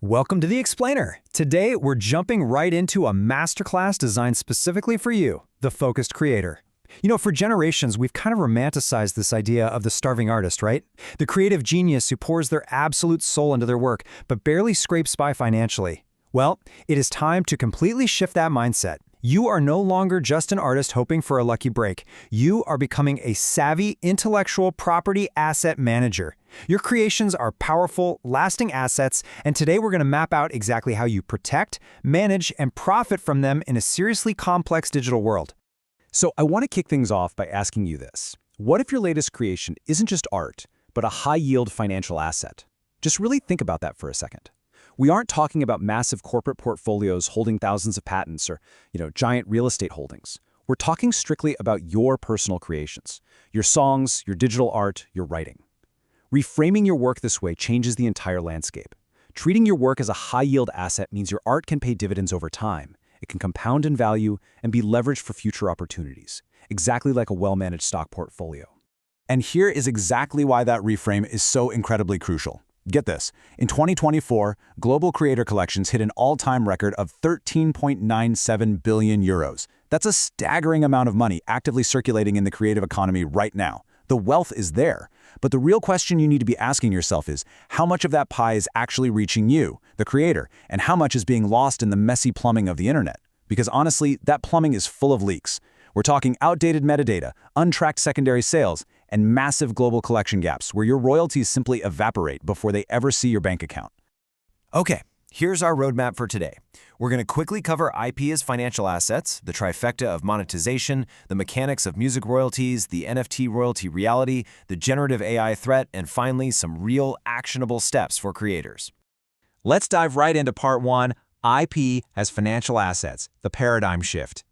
Welcome to The Explainer. Today, we're jumping right into a masterclass designed specifically for you, the focused creator. For generations, we've kind of romanticized this idea of the starving artist, right? The creative genius who pours their absolute soul into their work, but barely scrapes by financially. Well, it is time to completely shift that mindset. You are no longer just an artist hoping for a lucky break. You are becoming a savvy, intellectual property asset manager. Your creations are powerful, lasting assets, and today we're going to map out exactly how you protect, manage, and profit from them in a seriously complex digital world. So I want to kick things off by asking you this. What if your latest creation isn't just art, but a high-yield financial asset? Just really think about that for a second. We aren't talking about massive corporate portfolios holding thousands of patents or, giant real estate holdings. We're talking strictly about your personal creations, your songs, your digital art, your writing. Reframing your work this way changes the entire landscape. Treating your work as a high-yield asset means your art can pay dividends over time. It can compound in value and be leveraged for future opportunities, exactly like a well-managed stock portfolio. And here is exactly why that reframe is so incredibly crucial. Get this, in 2024, global creator collections hit an all-time record of 13.97 billion euros. That's a staggering amount of money actively circulating in the creative economy right now. The wealth is there, but the real question you need to be asking yourself is, how much of that pie is actually reaching you, the creator, and how much is being lost in the messy plumbing of the internet? Because honestly, that plumbing is full of leaks. We're talking outdated metadata, untracked secondary sales, and massive global collection gaps where your royalties simply evaporate before they ever see your bank account. Okay, here's our roadmap for today. We're going to quickly cover IP as financial assets, the trifecta of monetization, the mechanics of music royalties, the NFT royalty reality, the generative AI threat, and finally, some real actionable steps for creators. Let's dive right into part one, IP as financial assets, the paradigm shift.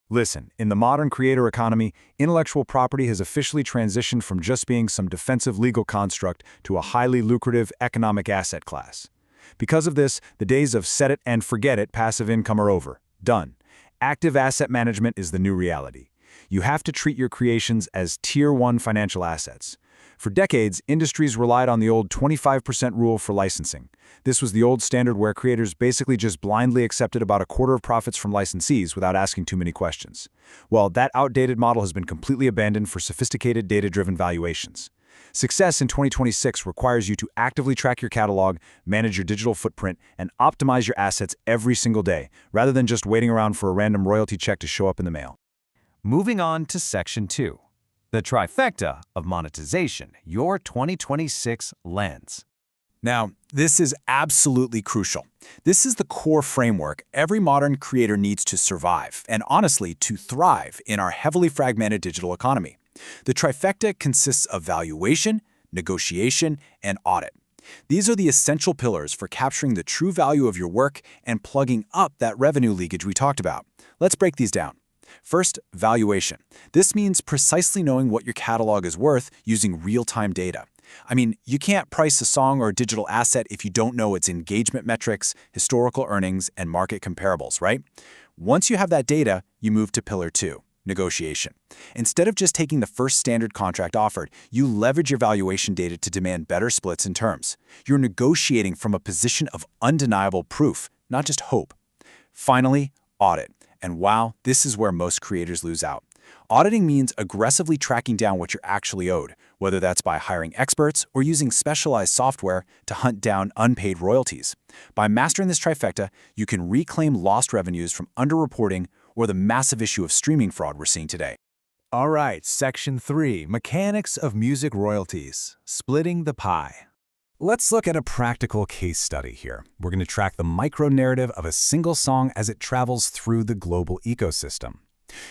Listen, in the modern creator economy, intellectual property has officially transitioned from just being some defensive legal construct to a highly lucrative economic asset class. Because of this, the days of set it and forget it passive income are over. Done. Active asset management is the new reality. You have to treat your creations as Tier 1 financial assets. For decades, industries relied on the old 25% rule for licensing. This was the old standard where creators basically just blindly accepted about a quarter of profits from licensees without asking too many questions. Well, that outdated model has been completely abandoned for sophisticated data-driven valuations. Success in 2026 requires you to actively track your catalog, manage your digital footprint, and optimize your assets every single day, rather than just waiting around for a random royalty check to show up in the mail. Moving on to Section 2, the trifecta of monetization, your 2026 lens. Now, this is absolutely crucial. This is the core framework every modern creator needs to survive, and honestly, to thrive in our heavily fragmented digital economy. The trifecta consists of valuation, negotiation, and audit. These are the essential pillars for capturing the true value of your work and plugging up that revenue leakage we talked about. Let's break these down. First, valuation. This means precisely knowing what your catalog is worth using real-time data. I mean, you can't price a song or a digital asset if you don't know its engagement metrics, historical earnings, and market comparables, right? Once you have that data, you move to Pillar 2, negotiation. Instead of just taking the first standard contract offered, you leverage your valuation data to demand better splits and terms. You're negotiating from a position of undeniable proof, not just hope. Finally, audit. And wow, this is where most creators lose out. Auditing means aggressively tracking down what you're actually owed, whether that's by hiring experts or using specialized software to hunt down unpaid royalties. By mastering this trifecta, you can reclaim lost revenues from underreporting or the massive issue of streaming fraud we're seeing today. All right, Section 3, Mechanics of Music Royalties, Splitting the Pie. Let's look at a practical case study here. We're going to track the micro-narrative of a single song as it travels through the global ecosystem.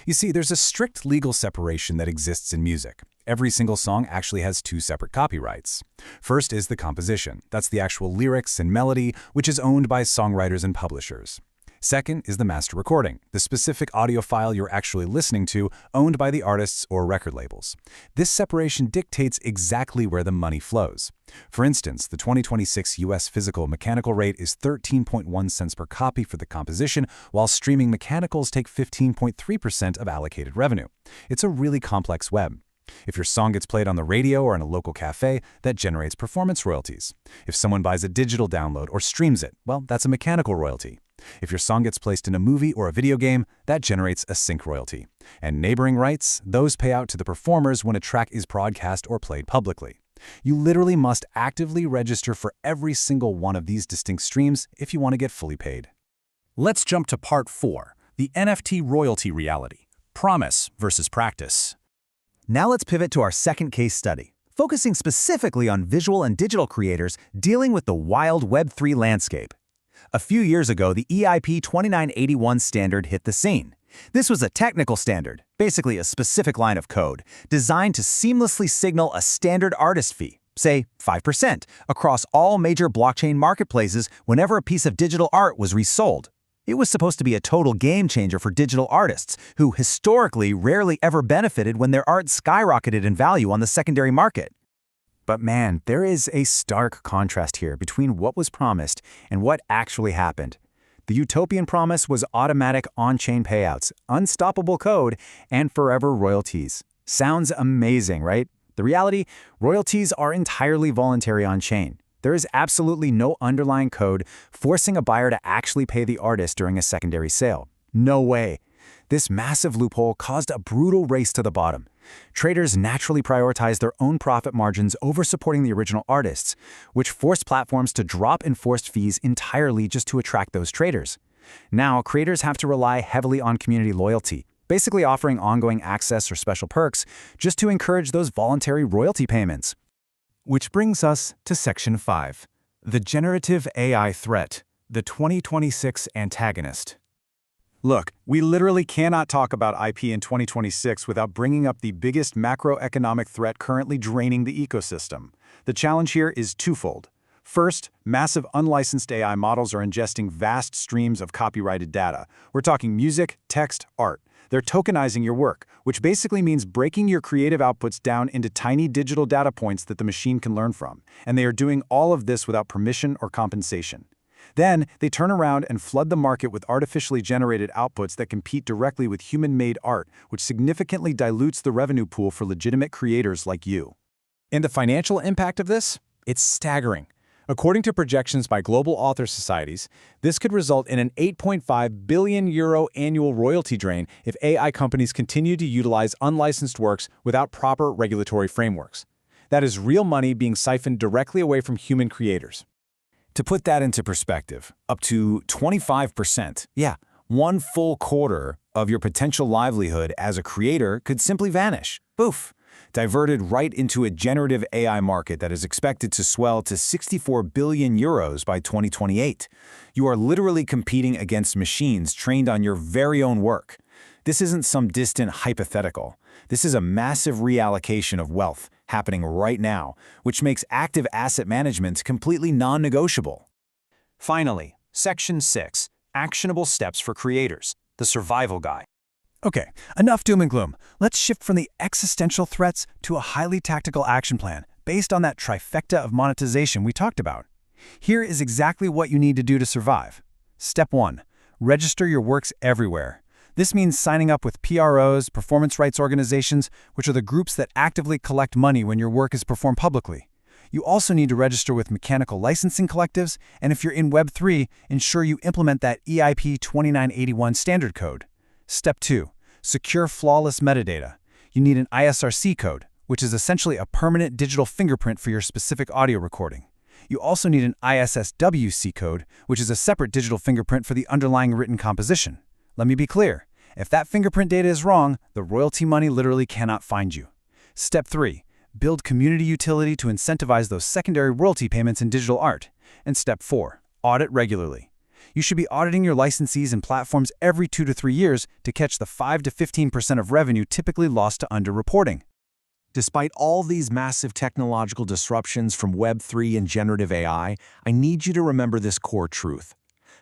You see, there's a strict legal separation that exists in music. Every single song actually has two separate copyrights. First is the composition. That's the actual lyrics and melody, which is owned by songwriters and publishers. Second is the master recording, the specific audio file you're actually listening to, owned by the artists or record labels. This separation dictates exactly where the money flows. For instance, the 2026 US physical mechanical rate is 13.1 cents per copy for the composition, while streaming mechanicals take 15.3% of allocated revenue. It's a really complex web. If your song gets played on the radio or in a local cafe, that generates performance royalties. If someone buys a digital download or streams it, well, that's a mechanical royalty. If your song gets placed in a movie or a video game, that generates a sync royalty. And neighboring rights, those pay out to the performers when a track is broadcast or played publicly. You literally must actively register for every single one of these distinct streams if you want to get fully paid. Let's jump to part 4, the NFT royalty reality, promise versus practice. Now let's pivot to our second case study, focusing specifically on visual and digital creators dealing with the wild Web3 landscape. A few years ago, the EIP 2981 standard hit the scene. This was a technical standard, basically a specific line of code, designed to seamlessly signal a standard artist fee, say 5%, across all major blockchain marketplaces whenever a piece of digital art was resold. It was supposed to be a total game changer for digital artists, who historically rarely ever benefited when their art skyrocketed in value on the secondary market. But man, there is a stark contrast here between what was promised and what actually happened. The utopian promise was automatic on-chain payouts, unstoppable code, and forever royalties. Sounds amazing, right? The reality, royalties are entirely voluntary on-chain. There is absolutely no underlying code forcing a buyer to actually pay the artist during a secondary sale. No way. This massive loophole caused a brutal race to the bottom. Traders naturally prioritized their own profit margins over supporting the original artists, which forced platforms to drop enforced fees entirely just to attract those traders. Now, creators have to rely heavily on community loyalty, basically offering ongoing access or special perks just to encourage those voluntary royalty payments. Which brings us to Section 5, the generative AI threat, the 2026 antagonist. Look, we literally cannot talk about IP in 2026 without bringing up the biggest macroeconomic threat currently draining the ecosystem. The challenge here is twofold. First, massive unlicensed AI models are ingesting vast streams of copyrighted data. We're talking music, text, art. They're tokenizing your work, which basically means breaking your creative outputs down into tiny digital data points that the machine can learn from. And they are doing all of this without permission or compensation. Then, they turn around and flood the market with artificially generated outputs that compete directly with human-made art, which significantly dilutes the revenue pool for legitimate creators like you. And the financial impact of this? It's staggering. According to projections by global author societies, this could result in an €8.5 billion annual royalty drain if AI companies continue to utilize unlicensed works without proper regulatory frameworks. That is real money being siphoned directly away from human creators. To put that into perspective, up to 25%, yeah, 1 full quarter of your potential livelihood as a creator could simply vanish. Poof! Diverted right into a generative AI market that is expected to swell to €64 billion by 2028. You are literally competing against machines trained on your very own work. This isn't some distant hypothetical. This is a massive reallocation of wealth happening right now, which makes active asset management completely non-negotiable. Finally, Section 6, Actionable Steps for Creators, the Survival Guide. Okay, enough doom and gloom. Let's shift from the existential threats to a highly tactical action plan based on that trifecta of monetization we talked about. Here is exactly what you need to do to survive. Step 1. Register your works everywhere. This means signing up with PROs, performance rights organizations, which are the groups that actively collect money when your work is performed publicly. You also need to register with mechanical licensing collectives, and if you're in Web3, ensure you implement that EIP 2981 standard code. Step 2. Secure flawless metadata. You need an ISRC code, which is essentially a permanent digital fingerprint for your specific audio recording. You also need an ISSWC code, which is a separate digital fingerprint for the underlying written composition. Let me be clear. If that fingerprint data is wrong, the royalty money literally cannot find you. Step 3. Build community utility to incentivize those secondary royalty payments in digital art. And Step 4. Audit regularly. You should be auditing your licensees and platforms every 2 to 3 years to catch the 5 to 15% of revenue typically lost to underreporting. Despite all these massive technological disruptions from Web3 and generative AI, I need you to remember this core truth.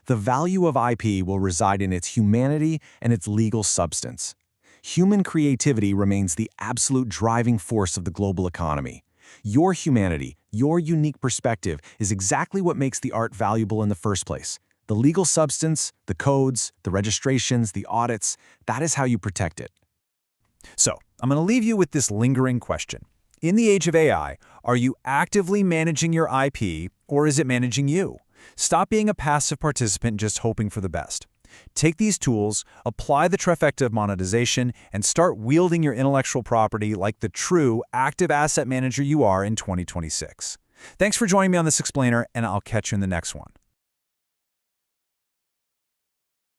The value of IP will reside in its humanity and its legal substance. Human creativity remains the absolute driving force of the global economy. Your humanity, your unique perspective, is exactly what makes the art valuable in the first place. The legal substance, the codes, the registrations, the audits, that is how you protect it. So, I'm going to leave you with this lingering question. In the age of AI, are you actively managing your IP, or is it managing you? Stop being a passive participant just hoping for the best. Take these tools, apply the trifecta of monetization, and start wielding your intellectual property like the true, active asset manager you are in 2026. Thanks for joining me on this explainer, and I'll catch you in the next one.